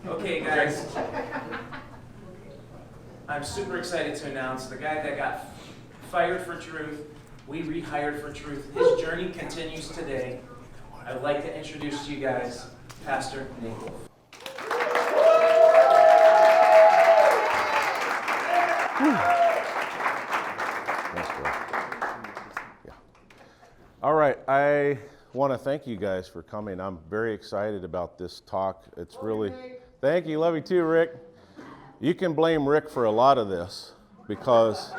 Okay, guys, I'm super excited to announce the guy that got fired for truth, we rehired for truth. His journey continues today. I'd like to introduce to you guys Pastor Nate Wolfe. All right, I want to thank you guys for coming. I'm very excited about this talk. It's really, thank you, love you too, Rick. You can blame Rick for a lot of this because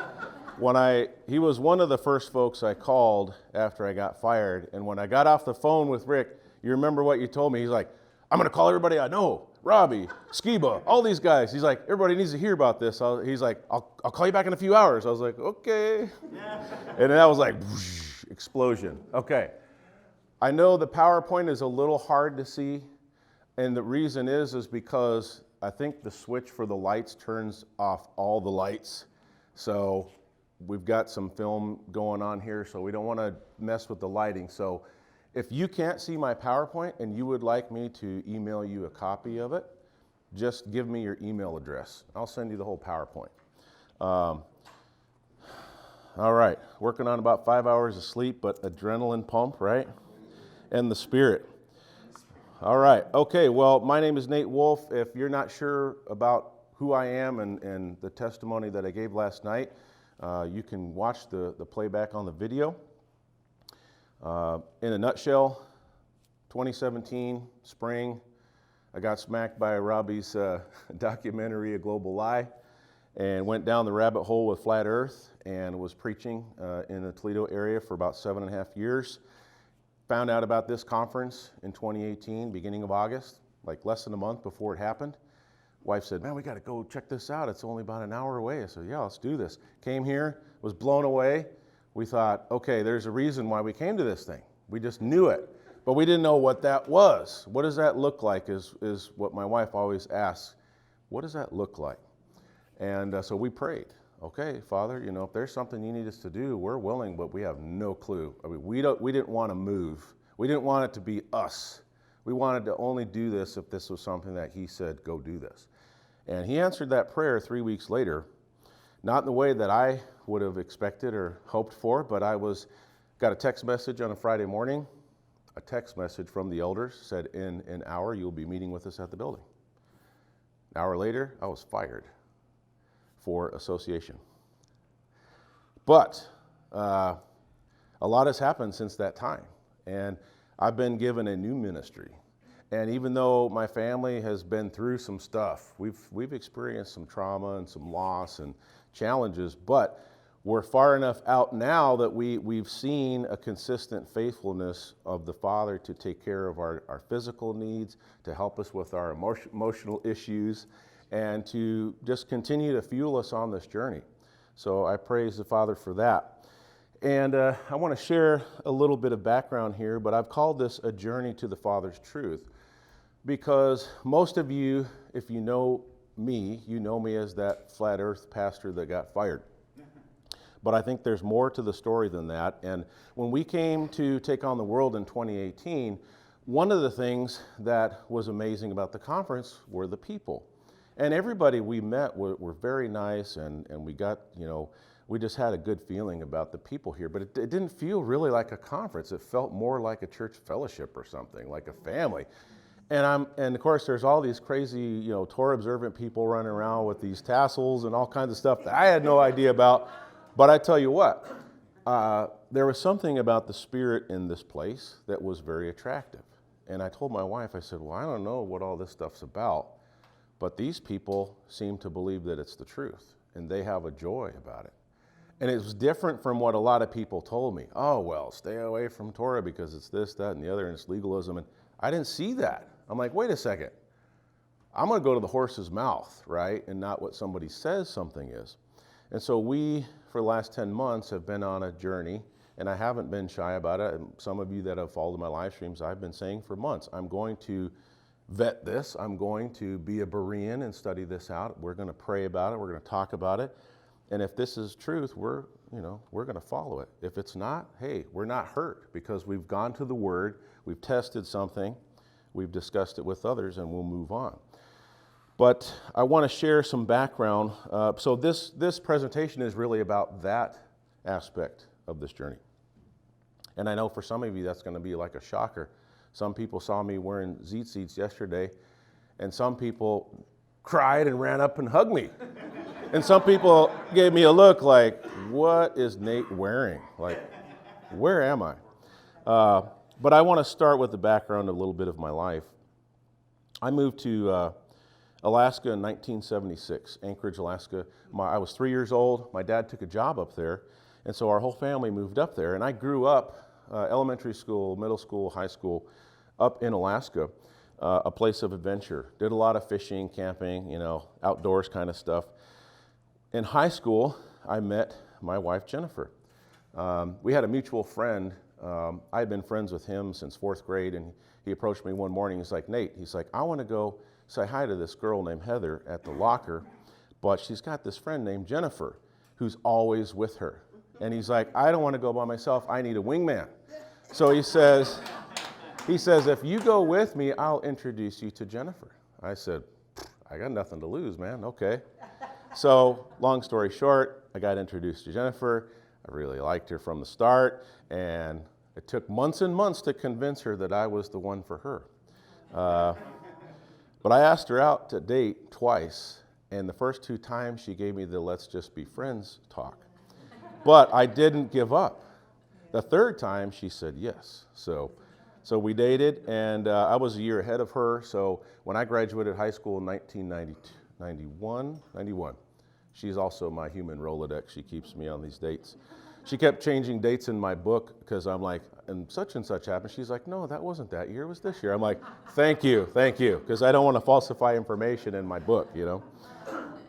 he was one of the first folks I called after I got fired. And when I got off the phone with Rick, you remember what you told me? He's like, I'm going to call everybody I know, Robbie, Skiba, all these guys. He's like, everybody needs to hear about this. He's like, I'll call you back in a few hours. I was like, okay. And then that was like, whoosh, explosion. Okay. I know the PowerPoint is a little hard to see. And the reason is because I think the switch for the lights turns off all the lights. So we've got some film going on here, so we don't want to mess with the lighting. So if you can't see my PowerPoint and you would like me to email you a copy of it, just give me your email address. I'll send you the whole PowerPoint. All right, working on about 5 hours of sleep, but adrenaline pump, right? And the spirit. All right, okay, well, my name is Nate Wolfe. If you're not sure about who I am and the testimony that I gave last night, you can watch the playback on the video. In a nutshell, 2017, spring, I got smacked by Robbie's documentary, A Global Lie, and went down the rabbit hole with Flat Earth and was preaching in the Toledo area for about 7.5 years. Found out about this conference in 2018, beginning of August, like less than a month before it happened. Wife said, man, we got to go check this out. It's only about an hour away. I said, yeah, let's do this. Came here, was blown away. We thought, okay, there's a reason why we came to this thing. We just knew it, but we didn't know what that was. What does that look like is what my wife always asks. What does that look like? And so we prayed. Okay, Father, if there's something you need us to do, we're willing, but we have no clue. I mean, we didn't want to move. We didn't want it to be us. We wanted to only do this if this was something that he said, go do this. And he answered that prayer 3 weeks later, not in the way that I would have expected or hoped for, but got a text message on a Friday morning. A text message from the elders said, in an hour, you'll be meeting with us at the building. An hour later, I was fired for association. But a lot has happened since that time. And I've been given a new ministry. And even though my family has been through some stuff, we've experienced some trauma and some loss and challenges, but we're far enough out now that we've seen a consistent faithfulness of the Father to take care of our physical needs, to help us with our emotional issues, and to just continue to fuel us on this journey. So I praise the Father for that. And I want to share a little bit of background here, but I've called this a journey to the Father's truth because most of you, if you know me, you know me as that flat earth pastor that got fired. But I think there's more to the story than that. And when we came to take on the world in 2018, one of the things that was amazing about the conference were the people. And everybody we met were very nice, and we got, we just had a good feeling about the people here. But it didn't feel really like a conference. It felt more like a church fellowship or something, like a family. And of course, there's all these crazy, Torah observant people running around with these tassels and all kinds of stuff that I had no idea about. But I tell you what, there was something about the spirit in this place that was very attractive. And I told my wife, I said, well, I don't know what all this stuff's about, but these people seem to believe that it's the truth, and they have a joy about it. And it was different from what a lot of people told me. Oh, well, stay away from Torah because it's this, that, and the other, and it's legalism. And I didn't see that. I'm like, wait a second. I'm going to go to the horse's mouth, right, and not what somebody says something is. And so we, for the last 10 months, have been on a journey, and I haven't been shy about it. And some of you that have followed my live streams, I've been saying for months, I'm going to vet this. I'm going to be a Berean and study this out. We're going to pray about it. We're going to talk about it. And if this is truth, we're going to follow it. If it's not, hey, we're not hurt because we've gone to the Word, we've tested something, we've discussed it with others, and we'll move on. But I want to share some background. So this presentation is really about that aspect of this journey. And I know for some of you that's going to be like a shocker. Some people saw me wearing zit-seats yesterday, and some people cried and ran up and hugged me. And some people gave me a look like, what is Nate wearing? Like, where am I? But I want to start with the background of a little bit of my life. I moved to Alaska in 1976, Anchorage, Alaska. I was 3 years old. My dad took a job up there, and so our whole family moved up there. And I grew up, elementary school, middle school, high school, up in Alaska, a place of adventure. Did a lot of fishing, camping, outdoors kind of stuff. In high school, I met my wife, Jennifer. We had a mutual friend. I had been friends with him since 4th grade, and he approached me one morning. He's like, Nate, he's like, I want to go say hi to this girl named Heather at the locker, but she's got this friend named Jennifer who's always with her. And he's like, I don't want to go by myself. I need a wingman. So he says, if you go with me, I'll introduce you to Jennifer. I said, I got nothing to lose, man. Okay. So long story short, I got introduced to Jennifer. I really liked her from the start, and it took months and months to convince her that I was the one for her. But I asked her out to date twice, and the first 2 times she gave me the let's just be friends talk. But I didn't give up. The 3rd time she said yes. So we dated, and I was a year ahead of her. So when I graduated high school in 1991, she's also my human Rolodex. She keeps me on these dates. She kept changing dates in my book because I'm like, and such happened. She's like, no, that wasn't that year, it was this year. I'm like, thank you, because I don't want to falsify information in my book,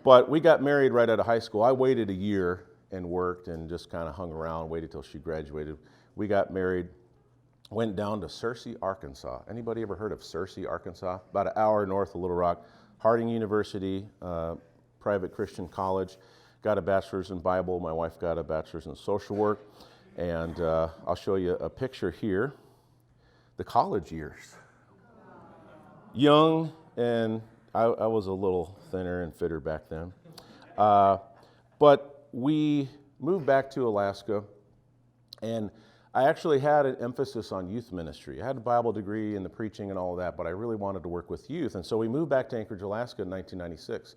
But we got married right out of high school. I waited a year and worked and just kind of hung around, waited till she graduated. We got married, went down to Searcy, Arkansas. Anybody ever heard of Searcy, Arkansas? About an hour north of Little Rock. Harding University, private Christian college. Got a bachelor's in Bible. My wife got a bachelor's in social work. And I'll show you a picture here. The college years. Young, and I was a little thinner and fitter back then. But we moved back to Alaska, and I actually had an emphasis on youth ministry. I had a Bible degree in the preaching and all of that, but I really wanted to work with youth. And so we moved back to Anchorage, Alaska in 1996.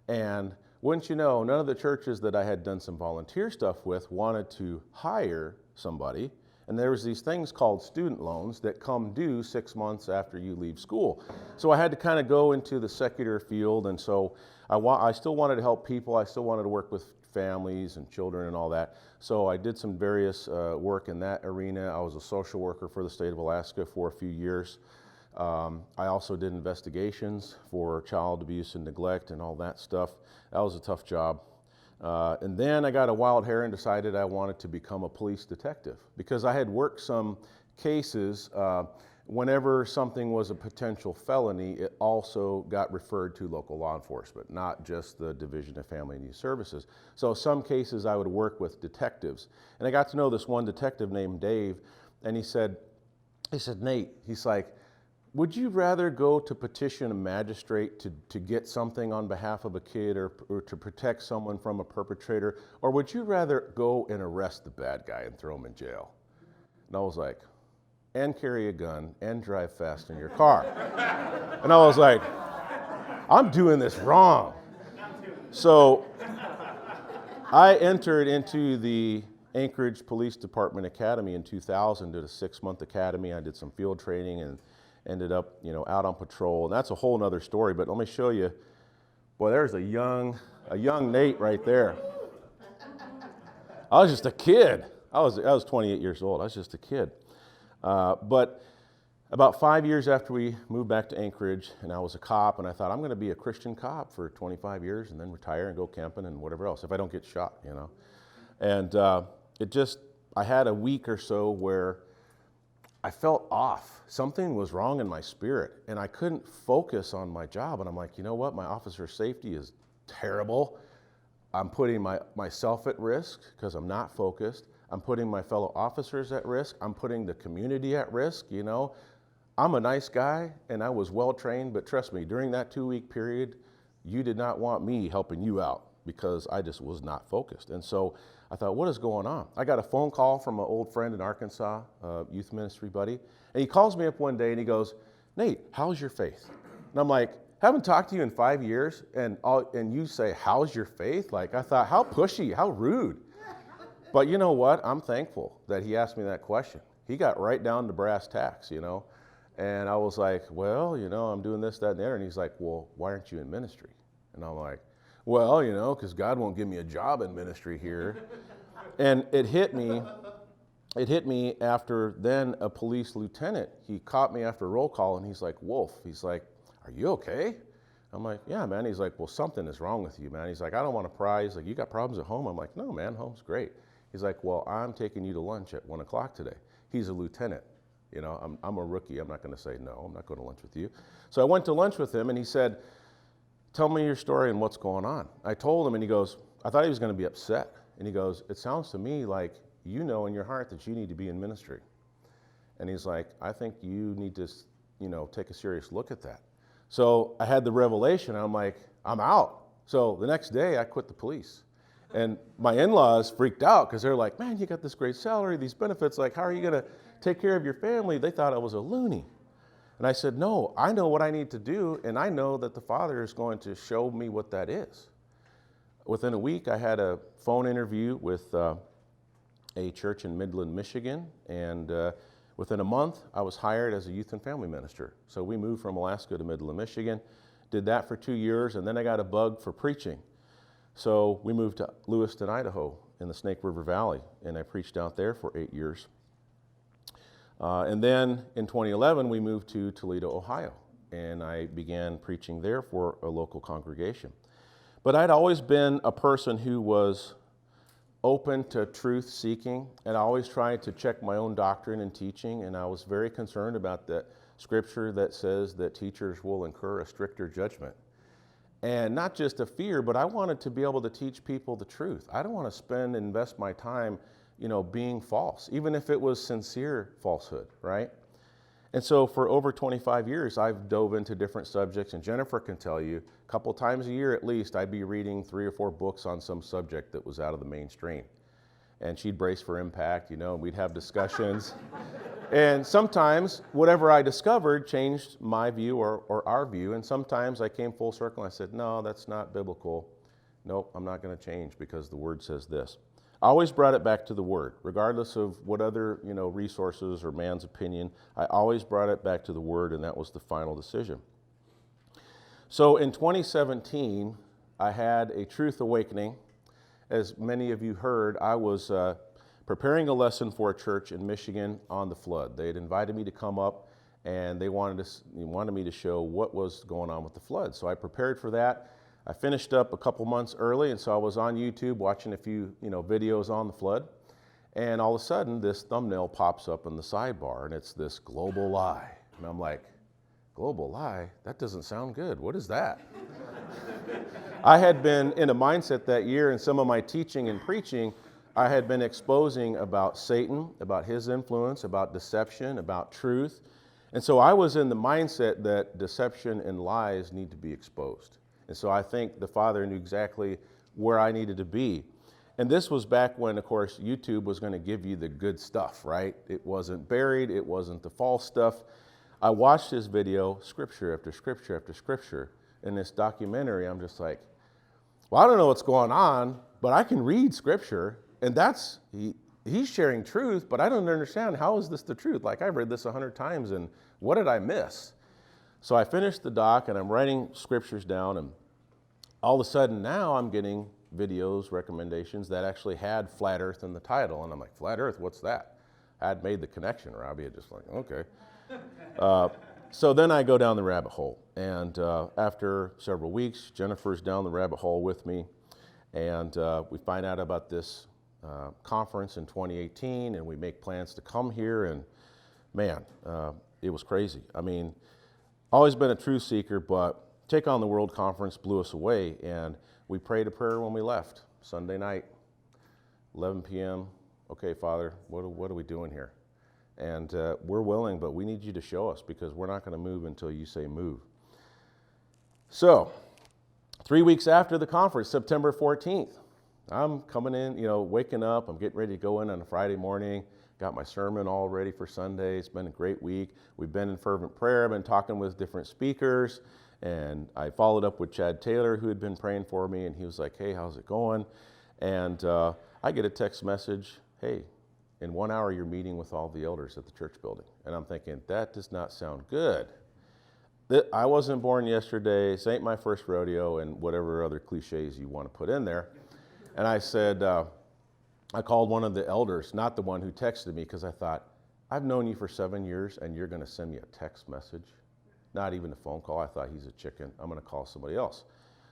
And wouldn't you know, none of the churches that I had done some volunteer stuff with wanted to hire somebody. And there was these things called student loans that come due 6 months after you leave school. So I had to kind of go into the secular field. And so I still wanted to help people. I still wanted to work with families and children and all that. So I did some various work in that arena. I was a social worker for the state of Alaska for a few years. I also did investigations for child abuse and neglect and all that stuff. That was a tough job. And then I got a wild hair and decided I wanted to become a police detective because I had worked some cases. Whenever something was a potential felony, it also got referred to local law enforcement, not just the Division of Family and Youth Services. So some cases I would work with detectives. And I got to know this one detective named Dave, and he said, Nate, he's like, would you rather go to petition a magistrate to get something on behalf of a kid or to protect someone from a perpetrator, or would you rather go and arrest the bad guy and throw him in jail? And I was like, and carry a gun and drive fast in your car. And I was like, I'm doing this wrong. So I entered into the Anchorage Police Department Academy in 2000, did a 6-month academy. I did some field training and ended up, out on patrol. And that's a whole nother story, but let me show you. Boy, there's a young Nate right there. I was just a kid. I was 28 years old. I was just a kid. But about 5 years after we moved back to Anchorage, and I was a cop, and I thought, I'm going to be a Christian cop for 25 years and then retire and go camping and whatever else, if I don't get shot, And I had a week or so where I felt off. Something was wrong in my spirit, and I couldn't focus on my job. And I'm like, you know what? My officer safety is terrible. I'm putting myself at risk because I'm not focused. I'm putting my fellow officers at risk. I'm putting the community at risk, I'm a nice guy, and I was well trained, but trust me, during that 2-week period, you did not want me helping you out because I just was not focused. And so I thought, what is going on? I got a phone call from an old friend in Arkansas, a youth ministry buddy, and he calls me up one day and he goes, Nate, how's your faith? And I'm like, haven't talked to you in 5 years, and you say, how's your faith? Like, I thought, how pushy, how rude. But you know what? I'm thankful that he asked me that question. He got right down to brass tacks, you know. And I was like, well, you know, I'm doing this, that, and the other. And he's like, well, why aren't you in ministry? And I'm like, well, you know, because God won't give me a job in ministry here. And it hit me after then a police lieutenant, he caught me after a roll call, and he's like, Wolfe, he's like, are you okay? I'm like, yeah, man. He's like, well, something is wrong with you, man. He's like, I don't want to pry. He's like, you got problems at home? I'm like, no, man, home's great. He's like, well, I'm taking you to lunch at 1 o'clock today. He's a lieutenant. You know, I'm a rookie. I'm not going to say no. I'm not going to lunch with you. So I went to lunch with him, and he said, tell me your story and what's going on. I told him, and he goes, I thought he was going to be upset. And he goes, it sounds to me like you know in your heart that you need to be in ministry. And he's like, I think you need to, you know, take a serious look at that. So I had the revelation. I'm like, I'm out. So the next day I quit the police. And my in-laws freaked out because they're like, man, you got this great salary, these benefits. Like, how are you going to take care of your family? They thought I was a loony. And I said, no, I know what I need to do, and I know that the Father is going to show me what that is. Within a week, I had a phone interview with a church in Midland, Michigan, and within a month, I was hired as a youth and family minister. So we moved from Alaska to Midland, Michigan, did that for 2 years, and then I got a bug for preaching. So we moved to Lewiston, Idaho, in the Snake River Valley, and I preached out there for 8 years. And then in 2011, we moved to Toledo, Ohio, and I began preaching there for a local congregation. But I'd always been a person who was open to truth seeking, and I always tried to check my own doctrine and teaching, and I was very concerned about the scripture that says that teachers will incur a stricter judgment. And not just a fear, but I wanted to be able to teach people the truth. I don't want to invest my time, you know, being false, even if it was sincere falsehood, right? And so for over 25 years, I've dove into different subjects, and Jennifer can tell you, a couple times a year at least, I'd be reading 3 or 4 books on some subject that was out of the mainstream. And she'd brace for impact, you know, and we'd have discussions. And sometimes whatever I discovered changed my view or our view, and sometimes I came full circle and I said, no, that's not biblical. Nope, I'm not going to change because the Word says this. I always brought it back to the Word, regardless of what other, you know, resources or man's opinion. I always brought it back to the Word, and that was the final decision. So in 2017, I had a truth awakening. As many of you heard, I was preparing a lesson for a church in Michigan on the flood. They had invited me to come up, and they wanted me to show what was going on with the flood. So I prepared for that. I finished up a couple months early, and so I was on YouTube watching a few, you know, videos on the flood. And all of a sudden, this thumbnail pops up in the sidebar, and it's this global lie. And I'm like, global lie? That doesn't sound good. What is that? I had been in a mindset that year in some of my teaching and preaching. I had been exposing about Satan, about his influence, about deception, about truth. And so I was in the mindset that deception and lies need to be exposed. And so I think the Father knew exactly where I needed to be. And this was back when, of course, YouTube was going to give you the good stuff, right? It wasn't buried. It wasn't the false stuff. I watched this video, scripture after scripture after scripture. In this documentary, I'm just like, well, I don't know what's going on, but I can read scripture. And that's, he's sharing truth, but I don't understand, how is this the truth? Like, I've read this 100 times, and what did I miss? So I finished the doc, and I'm writing scriptures down, and all of a sudden now I'm getting videos, recommendations that actually had flat earth in the title. And I'm like, flat earth, what's that? I had made the connection, Robbie. I just like, okay. So then I go down the rabbit hole. And after several weeks, Jennifer's down the rabbit hole with me. And we find out about this conference in 2018, and we make plans to come here. And man, it was crazy. I mean, always been a truth seeker, but Take on the World Conference blew us away. And we prayed a prayer when we left, Sunday night, 11 p.m. Okay, Father, what are we doing here? And we're willing, but we need you to show us, because we're not going to move until you say move. So 3 weeks after the conference, September 14th, I'm coming in, waking up, I'm getting ready to go in on a Friday morning, got my sermon all ready for Sunday. It's been a great week. We've been in fervent prayer, I've been talking with different speakers, and I followed up with Chad Taylor, who had been praying for me, and he was like, hey, how's it going? And I get a text message, hey, in 1 hour you're meeting with all the elders at the church building. And I'm thinking, that does not sound good. I wasn't born yesterday, this ain't my first rodeo, and whatever other cliches you want to put in there. And I said, I called one of the elders, not the one who texted me, because I thought, I've known you for 7 years and you're going to send me a text message, not even a phone call. I thought, he's a chicken, I'm going to call somebody else.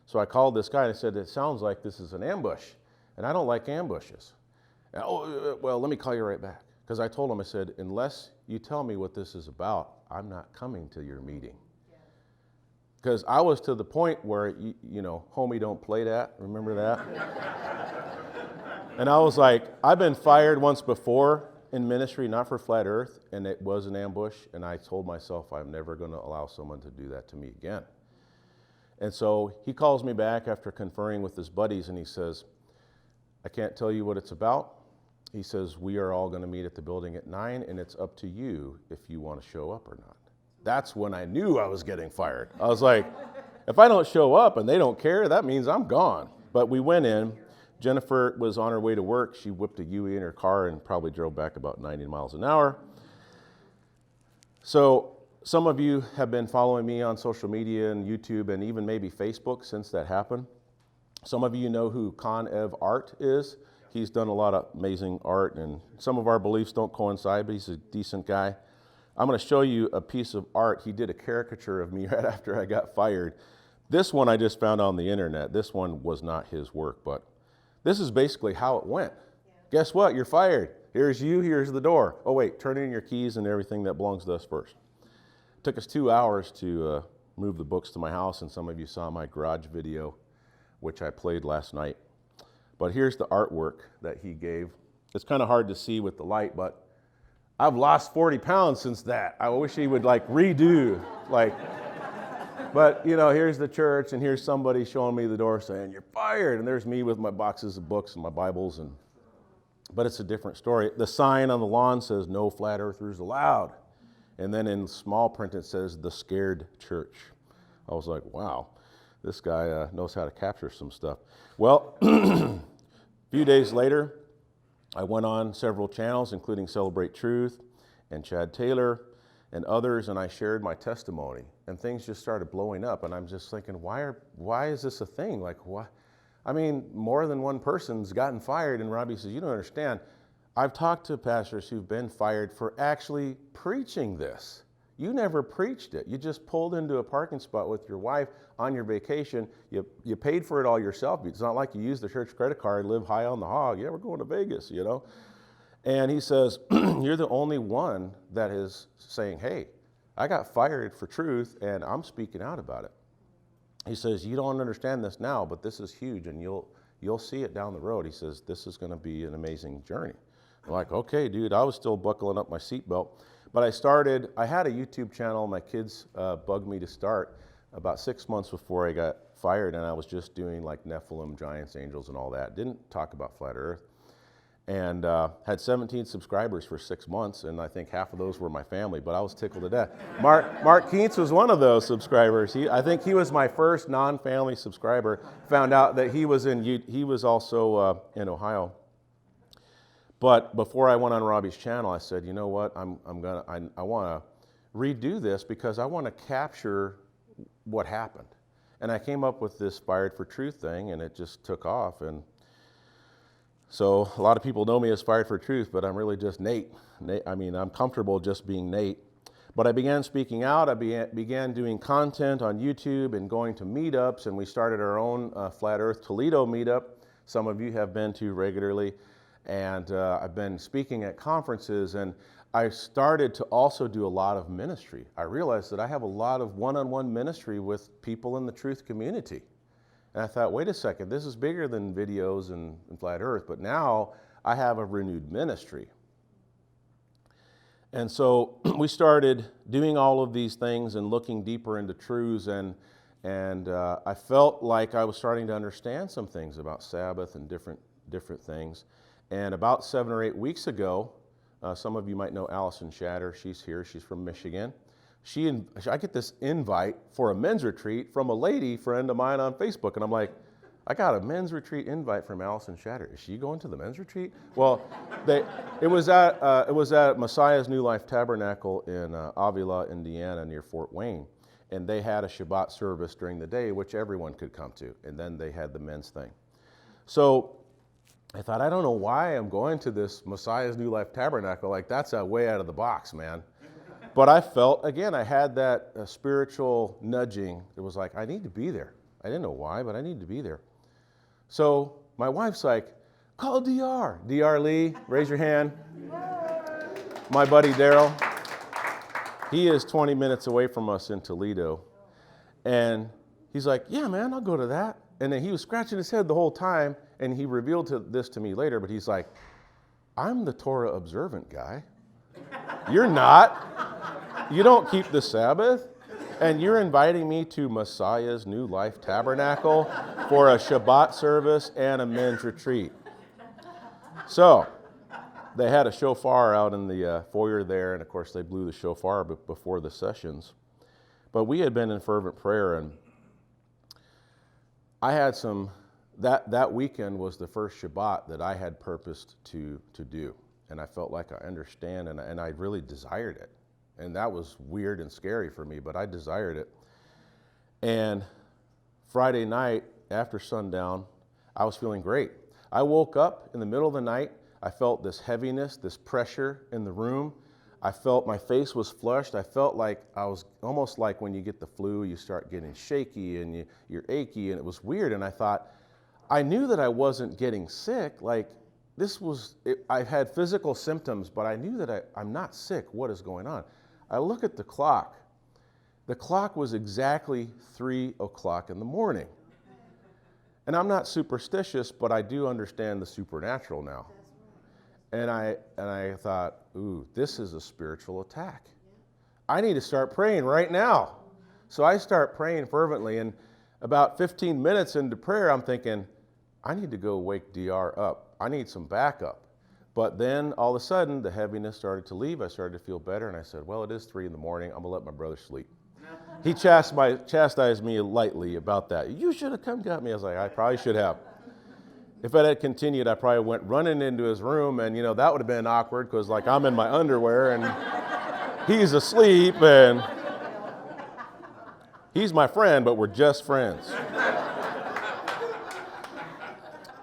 So I called this guy and I said, it sounds like this is an ambush, and I don't like ambushes. And, well, let me call you right back. Because I told him, I said, unless you tell me what this is about, I'm not coming to your meeting. Because I was to the point where, homie, don't play that. Remember that? And I was like, I've been fired once before in ministry, not for Flat Earth, and it was an ambush. And I told myself, I'm never going to allow someone to do that to me again. And so he calls me back after conferring with his buddies, and he says, I can't tell you what it's about. He says, we are all going to meet at the building at 9, and it's up to you if you want to show up or not. That's when I knew I was getting fired. I was like, if I don't show up and they don't care, that means I'm gone. But we went in. Jennifer was on her way to work. She whipped a Yui in her car and probably drove back about 90 miles an hour. So some of you have been following me on social media and YouTube and even maybe Facebook since that happened. Some of you know who Con Ev Art is. He's done a lot of amazing art, and some of our beliefs don't coincide, but he's a decent guy. I'm going to show you a piece of art. He did a caricature of me right after I got fired. This one I just found on the internet. This one was not his work, but this is basically how it went. Yeah. Guess what? You're fired. Here's you, here's the door. Oh wait, turn in your keys and everything that belongs to us first. It took us 2 hours to move the books to my house, and some of you saw my garage video, which I played last night. But here's the artwork that he gave. It's kind of hard to see with the light, but I've lost 40 pounds since that. I wish he would redo, but here's the church, and here's somebody showing me the door saying, you're fired. And there's me with my boxes of books and my Bibles, but it's a different story. The sign on the lawn says, no flat earthers allowed. And then in small print, it says, the scared church. I was like, wow, this guy knows how to capture some stuff. Well, a few days later, I went on several channels, including Celebrate Truth and Chad Taylor and others, and I shared my testimony, and things just started blowing up, and I'm just thinking, why is this a thing? Why? I mean, more than one person's gotten fired, and Robbie says, you don't understand. I've talked to pastors who've been fired for actually preaching this. You never preached it. You just pulled into a parking spot with your wife on your vacation. You paid for it all yourself. It's not like you used the church credit card, live high on the hog. Yeah, we're going to Vegas, And he says, you're the only one that is saying, hey, I got fired for truth, and I'm speaking out about it. He says, you don't understand this now, but this is huge, and you'll see it down the road. He says, this is going to be an amazing journey. I'm like, okay, dude, I was still buckling up my seatbelt. But I had a YouTube channel my kids bugged me to start about 6 months before I got fired, and I was just doing Nephilim, giants, angels, and all that. Didn't talk about Flat Earth. And had 17 subscribers for 6 months, and I think half of those were my family, but I was tickled to death. Mark Keats was one of those subscribers. I think he was my first non-family subscriber. Found out that he was also in Ohio. But before I went on Robbie's channel, I said, you know what, I want to redo this because I want to capture what happened. And I came up with this Fired for Truth thing, and it just took off. And so a lot of people know me as Fired for Truth, but I'm really just Nate. I'm comfortable just being Nate. But I began speaking out. I began doing content on YouTube and going to meetups, and we started our own Flat Earth Toledo meetup. Some of you have been to regularly. And I've been speaking at conferences, and I started to also do a lot of ministry. I realized that I have a lot of one-on-one ministry with people in the truth community. And I thought, wait a second, this is bigger than videos and Flat Earth, but now I have a renewed ministry. And so we started doing all of these things and looking deeper into truths, and And I felt like I was starting to understand some things about Sabbath and different things. And about 7 or 8 weeks ago, some of you might know Allison Shatter. She's here. She's from Michigan. I get this invite for a men's retreat from a lady friend of mine on Facebook. And I'm like, I got a men's retreat invite from Allison Shatter. Is she going to the men's retreat? Well, it was at Messiah's New Life Tabernacle in Avila, Indiana, near Fort Wayne. And they had a Shabbat service during the day, which everyone could come to. And then they had the men's thing. So I thought, I don't know why I'm going to this Messiah's New Life Tabernacle. Like, that's way out of the box, man. But I felt, again, I had that spiritual nudging. It was like, I need to be there. I didn't know why, but I need to be there. So my wife's like, call DR. DR Lee, raise your hand. My buddy Daryl. He is 20 minutes away from us in Toledo. And he's like, yeah, man, I'll go to that. And then he was scratching his head the whole time, and he revealed this to me later, but he's like, I'm the Torah observant guy. You're not. You don't keep the Sabbath. And you're inviting me to Messiah's New Life Tabernacle for a Shabbat service and a men's retreat. So they had a shofar out in the foyer there, and of course they blew the shofar before the sessions. But we had been in fervent prayer, and I had that weekend was the first Shabbat that I had purposed to do. And I felt like I understand, and I really desired it. And that was weird and scary for me, but I desired it. And Friday night, after sundown, I was feeling great. I woke up in the middle of the night. I felt this heaviness, this pressure in the room. I felt my face was flushed. I felt like I was almost like when you get the flu, you start getting shaky and you're achy, and it was weird. And I thought, I knew that I wasn't getting sick. Like, I had physical symptoms, but I knew that I'm not sick. What is going on? I look at the clock. The clock was exactly 3 o'clock in the morning. And I'm not superstitious, but I do understand the supernatural now. And I thought, ooh, this is a spiritual attack. I need to start praying right now. So I start praying fervently, and about 15 minutes into prayer, I'm thinking, I need to go wake DR up. I need some backup. But then all of a sudden, the heaviness started to leave. I started to feel better, and I said, well, it is 3 in the morning. I'm going to let my brother sleep. He chastised me lightly about that. You should have come got me. I was like, I probably should have. If it had continued, I probably went running into his room, and, that would have been awkward because, like, I'm in my underwear, and he's asleep, and he's my friend, but we're just friends.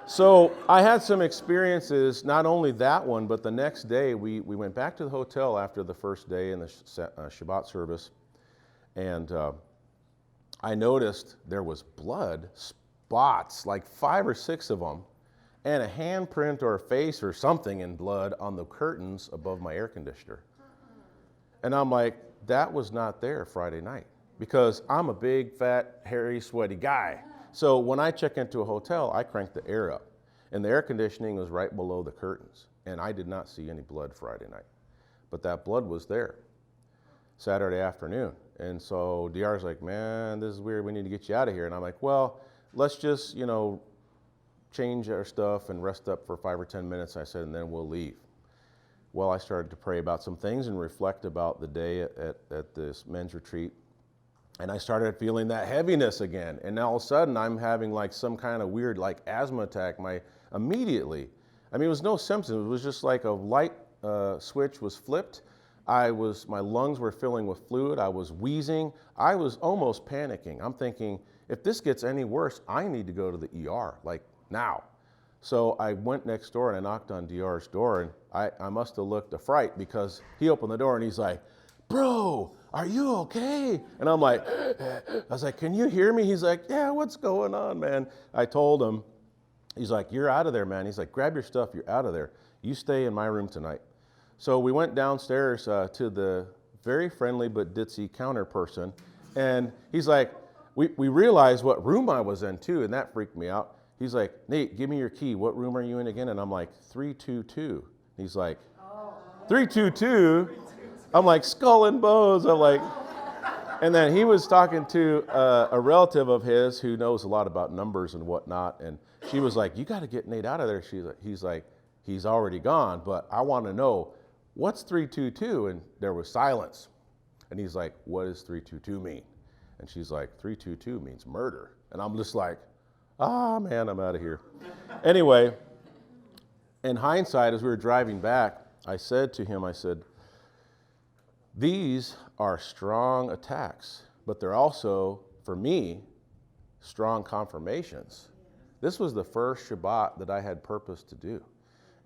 So I had some experiences, not only that one, but the next day we went back to the hotel after the first day in the Shabbat service, and I noticed there was blood spots, like 5 or 6 of them, and a handprint or a face or something in blood on the curtains above my air conditioner. And I'm like, that was not there Friday night, because I'm a big, fat, hairy, sweaty guy. So when I check into a hotel, I crank the air up. And the air conditioning was right below the curtains. And I did not see any blood Friday night. But that blood was there Saturday afternoon. And so DR's like, man, this is weird. We need to get you out of here. And I'm like, well, let's just, change our stuff and rest up for 5 or 10 minutes. I said, and then we'll leave. Well, I started to pray about some things and reflect about the day at this men's retreat. And I started feeling that heaviness again. And now all of a sudden, I'm having like some kind of weird like asthma attack immediately. I mean, it was no symptoms. It was just like a light switch was flipped. My lungs were filling with fluid. I was wheezing. I was almost panicking. I'm thinking, if this gets any worse, I need to go to the ER, like now. So I went next door and I knocked on DR's door, and I must have looked a fright because he opened the door and he's like, bro, are you okay? And I'm like, I was like, can you hear me? He's like, yeah, what's going on, man? I told him, he's like, you're out of there, man. He's like, grab your stuff, you're out of there. You stay in my room tonight. So we went downstairs to the very friendly but ditzy counter person, and he's like, we realized what room I was in too, and that freaked me out. He's like, Nate, give me your key. What room are you in again? And I'm like, 322. He's like, 322? I'm like, skull and bones. I'm like, And then he was talking to a relative of his who knows a lot about numbers and whatnot. And she was like, you got to get Nate out of there. He's like, he's already gone, but I want to know, what's 322? And there was silence. And he's like, what does 322 mean? And she's like, 322 means murder. And I'm just like, man, I'm out of here. Anyway, in hindsight, as we were driving back, I said to him, I said, these are strong attacks, but they're also, for me, strong confirmations. This was the first Shabbat that I had purpose to do.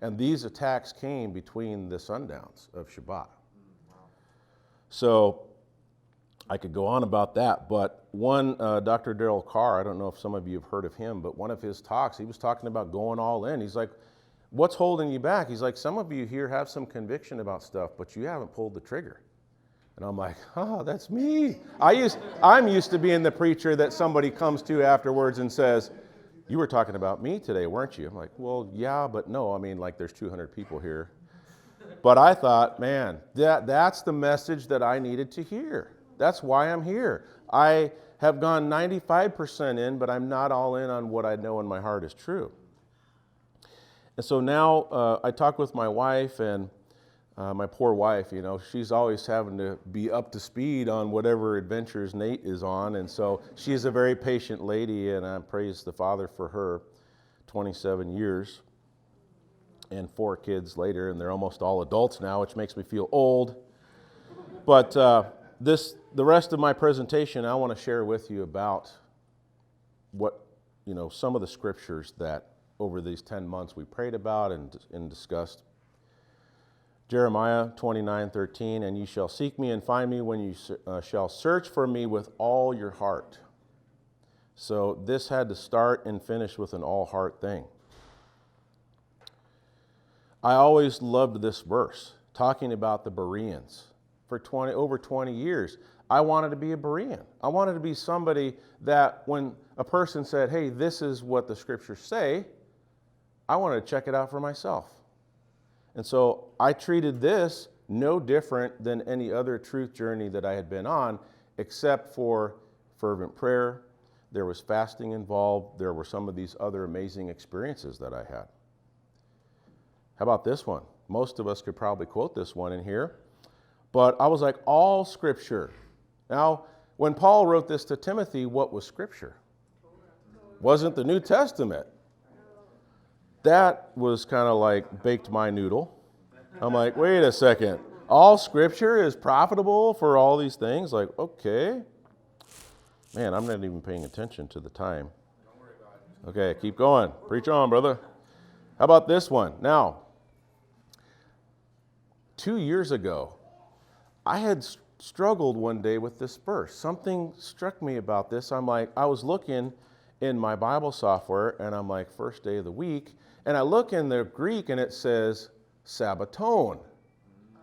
And these attacks came between the sundowns of Shabbat. So I could go on about that, but one, Dr. Darrell Carr, I don't know if some of you have heard of him, but one of his talks, he was talking about going all in. He's like, what's holding you back? He's like, some of you here have some conviction about stuff, but you haven't pulled the trigger. And I'm like, that's me. I'm used to being the preacher that somebody comes to afterwards and says, you were talking about me today, weren't you? I'm like, well, yeah, but no. I mean, like, there's 200 people here. But I thought, man, that's the message that I needed to hear. That's why I'm here. I have gone 95% in, but I'm not all in on what I know in my heart is true. And so now I talk with my wife, and my poor wife, you know, she's always having to be up to speed on whatever adventures Nate is on. And so she's a very patient lady, and I praise the Father for her. 27 years and 4 kids later, and they're almost all adults now, which makes me feel old. But the rest of my presentation, I want to share with you about what, you know, some of the scriptures that over these 10 months we prayed about and discussed. Jeremiah 29:13, and you shall seek me and find me when you shall search for me with all your heart. So this had to start and finish with an all heart thing. I always loved this verse, talking about the Bereans. For over 20 years, I wanted to be a Berean. I wanted to be somebody that when a person said, hey, this is what the scriptures say, I wanted to check it out for myself. And so I treated this no different than any other truth journey that I had been on, except for fervent prayer. There was fasting involved. There were some of these other amazing experiences that I had. How about this one? Most of us could probably quote this one in here. But I was like, all scripture. Now, when Paul wrote this to Timothy, what was scripture? Wasn't the New Testament. That was kind of like baked my noodle. I'm like, wait a second. All scripture is profitable for all these things? Like, okay. Man, I'm not even paying attention to the time. Okay, keep going. Preach on, brother. How about this one? Now, 2 years ago, I had struggled one day with this verse. Something struck me about this. I'm like, I was looking in my Bible software, and I'm like, first day of the week, and I look in the Greek, and it says Sabbaton.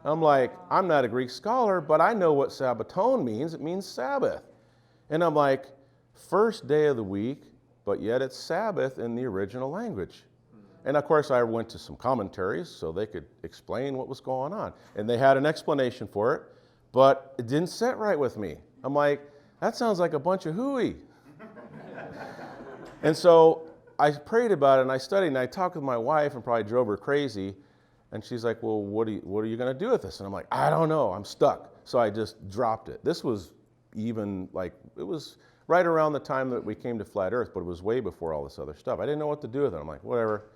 I'm like, I'm not a Greek scholar, but I know what Sabbaton means. It means Sabbath. And I'm like, first day of the week, but yet it's Sabbath in the original language. And of course, I went to some commentaries so they could explain what was going on. And they had an explanation for it, but it didn't sit right with me. I'm like, that sounds like a bunch of hooey. And so I prayed about it, and I studied, and I talked with my wife and probably drove her crazy. And she's like, well, what are you going to do with this? And I'm like, I don't know. I'm stuck. So I just dropped it. This was even like, it was right around the time that we came to Flat Earth, but it was way before all this other stuff. I didn't know what to do with it. I'm like, whatever.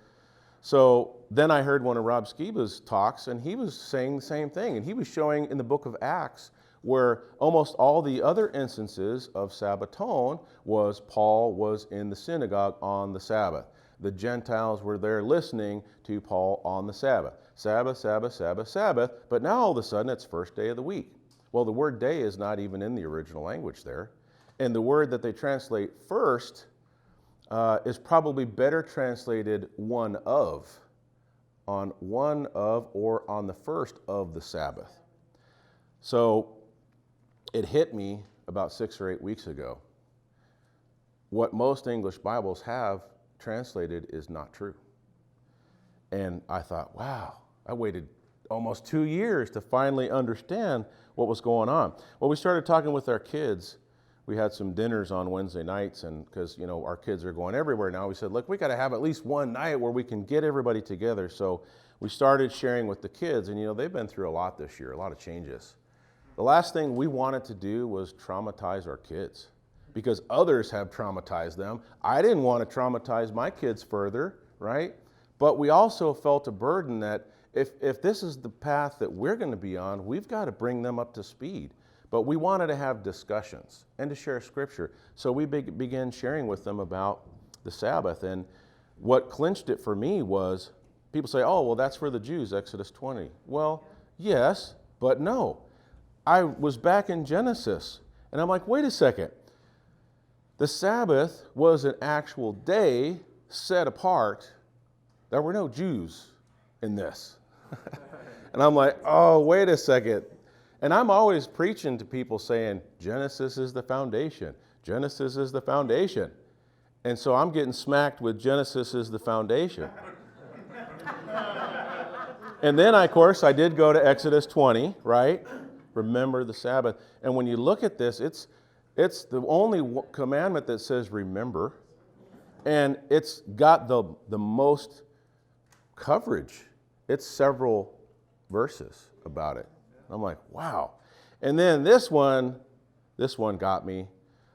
So then I heard one of Rob Skiba's talks, and he was saying the same thing. And he was showing in the book of Acts where almost all the other instances of Sabbaton was Paul was in the synagogue on the Sabbath. The Gentiles were there listening to Paul on the Sabbath. Sabbath, Sabbath, Sabbath, Sabbath. But now all of a sudden it's first day of the week. Well, the word day is not even in the original language there. And the word that they translate first is probably better translated one of, on one of, or on the first of the Sabbath. So it hit me about 6 or 8 weeks ago. What most English Bibles have translated is not true. And I thought, wow, I waited almost 2 years to finally understand what was going on. Well, we started talking with our kids. We had some dinners on Wednesday nights, and because, our kids are going everywhere now, we said, look, we got to have at least one night where we can get everybody together. So we started sharing with the kids, and they've been through a lot this year, a lot of changes. The last thing we wanted to do was traumatize our kids because others have traumatized them. I didn't want to traumatize my kids further, right? But we also felt a burden that if this is the path that we're going to be on, we've got to bring them up to speed. But we wanted to have discussions and to share scripture. So we began sharing with them about the Sabbath. And what clinched it for me was people say, oh, well, that's for the Jews, Exodus 20. Well, yes, but no. I was back in Genesis, and I'm like, wait a second. The Sabbath was an actual day set apart. There were no Jews in this. And I'm like, oh, wait a second. And I'm always preaching to people saying, Genesis is the foundation. Genesis is the foundation. And so I'm getting smacked with Genesis is the foundation. And then, of course, I did go to Exodus 20, right? Remember the Sabbath. And when you look at this, it's the only commandment that says remember. And it's got the most coverage. It's several verses about it. I'm like, wow. And then this one got me.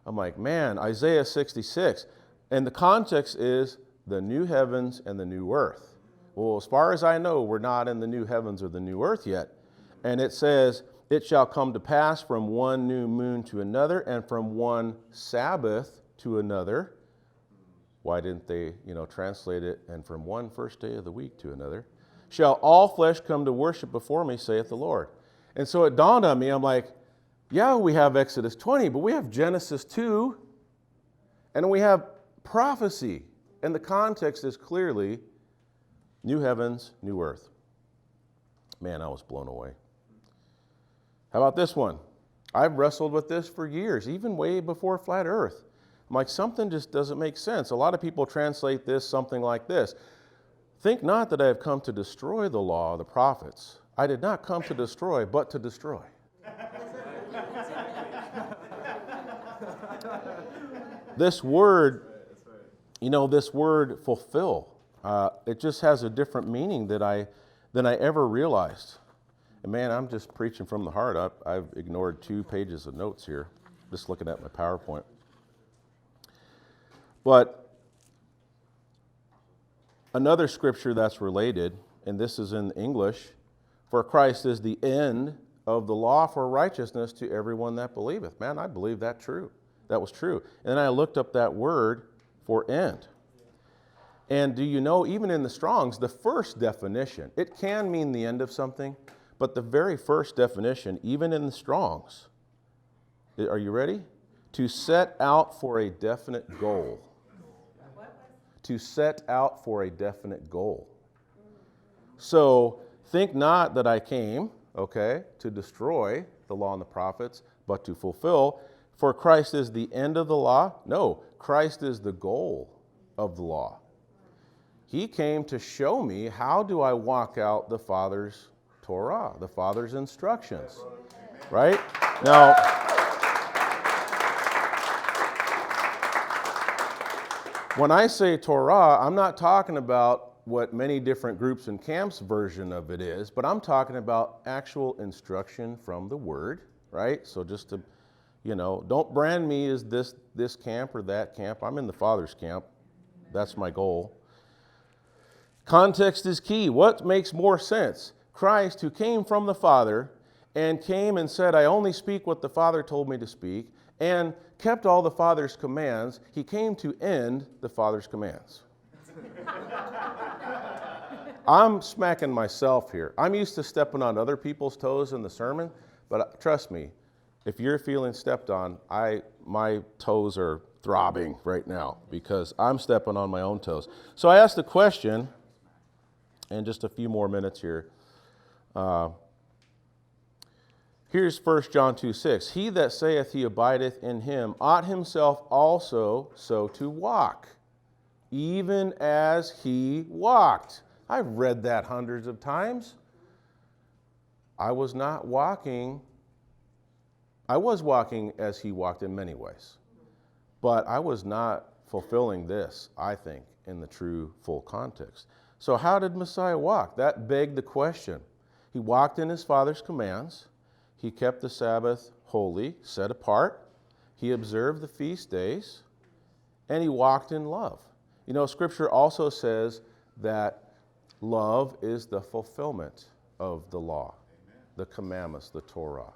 I'm like, man, Isaiah 66. And the context is the new heavens and the new earth. Well, as far as I know, we're not in the new heavens or the new earth yet. And it says, it shall come to pass from one new moon to another and from one Sabbath to another. Why didn't they, translate it, and from one first day of the week to another? Shall all flesh come to worship before me, saith the Lord. And so it dawned on me, I'm like, yeah, we have Exodus 20, but we have Genesis 2, and we have prophecy. And the context is clearly new heavens, new earth. Man, I was blown away. How about this one? I've wrestled with this for years, even way before flat earth. I'm like, something just doesn't make sense. A lot of people translate this something like this. Think not that I have come to destroy the law of the prophets. I did not come to destroy, but to destroy. This word, this word fulfill, it just has a different meaning than I ever realized. And man, I'm just preaching from the heart. I've ignored 2 pages of notes here, just looking at my PowerPoint. But another scripture that's related, and this is in English, for Christ is the end of the law for righteousness to everyone that believeth. Man, I believe that was true. And then I looked up that word for end. And do you know, even in the Strong's, the first definition, it can mean the end of something, but the very first definition, even in the Strong's, are you ready? To set out for a definite goal. To set out for a definite goal. So, think not that I came, to destroy the law and the prophets, but to fulfill. For Christ is the end of the law? No, Christ is the goal of the law. He came to show me how do I walk out the Father's Torah, the Father's instructions, right? Now, when I say Torah, I'm not talking about what many different groups and camps version of it is, but I'm talking about actual instruction from the Word, right? So just to, don't brand me as this camp or that camp. I'm in the Father's camp. That's my goal. Context is key. What makes more sense? Christ, who came from the Father and came and said, I only speak what the Father told me to speak, and kept all the Father's commands, he came to end the Father's commands. I'm smacking myself here. I'm used to stepping on other people's toes in the sermon, but trust me, if you're feeling stepped on, my toes are throbbing right now because I'm stepping on my own toes. So I asked the question, and just a few more minutes here. Here's 1 John 2:6. He that saith he abideth in him ought himself also so to walk, even as he walked. I've read that hundreds of times. I was not walking, I was walking as he walked in many ways, but I was not fulfilling this, I think, in the true full context. So how did Messiah walk? That begged the question. He walked in his Father's commands. He kept the Sabbath holy, set apart. He observed the feast days, and he walked in love. You know, Scripture also says that love is the fulfillment of the law, the commandments, the Torah.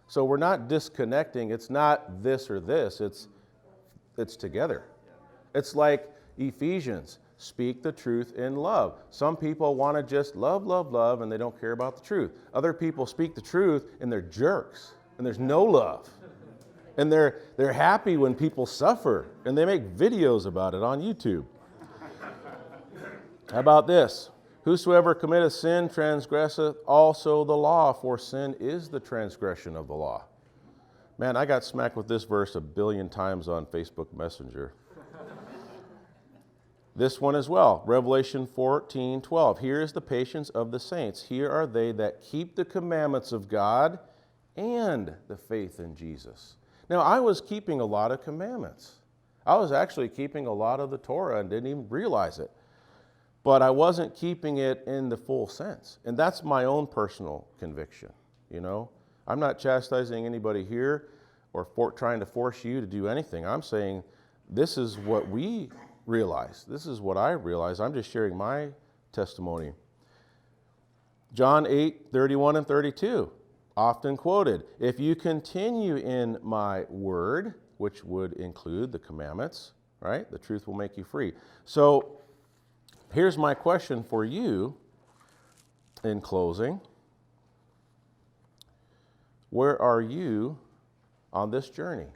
So we're not disconnecting. It's not this or this. It's together. It's like Ephesians, speak the truth in love. Some people want to just love, love, love, and they don't care about the truth. Other people speak the truth, and they're jerks, and there's no love. And they're happy when people suffer, and they make videos about it on YouTube. How about this? Whosoever committeth sin transgresseth also the law, for sin is the transgression of the law. Man, I got smacked with this verse 1 billion times on Facebook Messenger. This one as well, Revelation 14:12. Here is the patience of the saints. Here are they that keep the commandments of God and the faith in Jesus. Now, I was keeping a lot of commandments. I was actually keeping a lot of the Torah and didn't even realize it. But I wasn't keeping it in the full sense. And that's my own personal conviction, you know. I'm not chastising anybody here or trying to force you to do anything. I'm saying this is what we realize. This is what I realize. I'm just sharing my testimony. John 8:31 and 32, often quoted. If you continue in my word, which would include the commandments, right? The truth will make you free. So here's my question for you in closing. Where are you on this journey?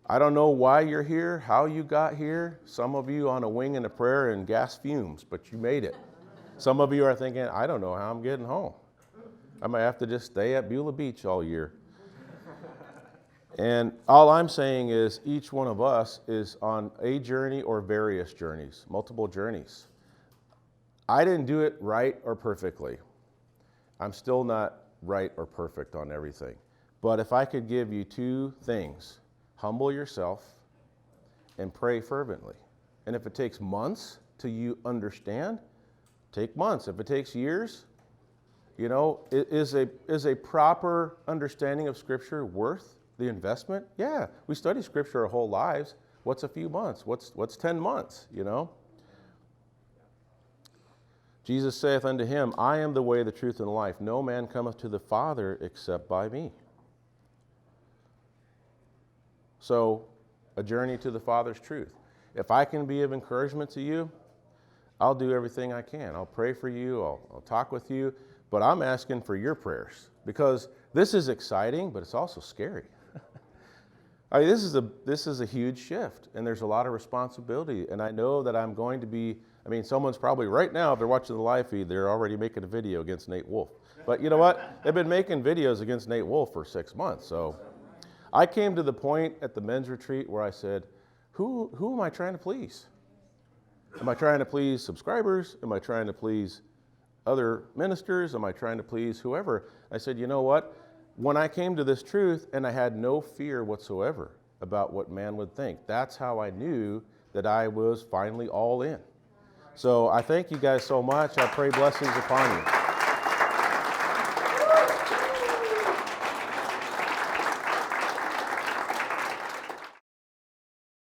I don't know why you're here, how you got here. Some of you on a wing and a prayer and gas fumes, but you made it. Some of you are thinking, I don't know how I'm getting home. I might have to just stay at Beulah Beach all year. And all I'm saying is each one of us is on a journey or various journeys, multiple journeys. I didn't do it right or perfectly. I'm still not right or perfect on everything. But if I could give you two things, humble yourself and pray fervently. And if it takes months till you understand, take months. If it takes years, you know, is a proper understanding of Scripture worth the investment? Yeah, we study Scripture our whole lives. What's a few months? What's 10 months, you know? Jesus saith unto him, I am the way, the truth, and the life. No man cometh to the Father except by me. So, a journey to the Father's truth. If I can be of encouragement to you, I'll do everything I can. I'll pray for you. I'll talk with you. But I'm asking for your prayers because this is exciting, but it's also scary. I mean, this is a huge shift, and there's a lot of responsibility. And I know that I'm going to be, someone's probably right now, if they're watching the live feed, they're already making a video against Nate Wolfe. But you know what? They've been making videos against Nate Wolfe for 6 months. So I came to the point at the men's retreat where I said, who am I trying to please? Am I trying to please subscribers? Am I trying to please other ministers? Am I trying to please whoever? I said, you know what? When I came to this truth and I had no fear whatsoever about what man would think, that's how I knew that I was finally all in. So I thank you guys so much. I pray blessings upon you.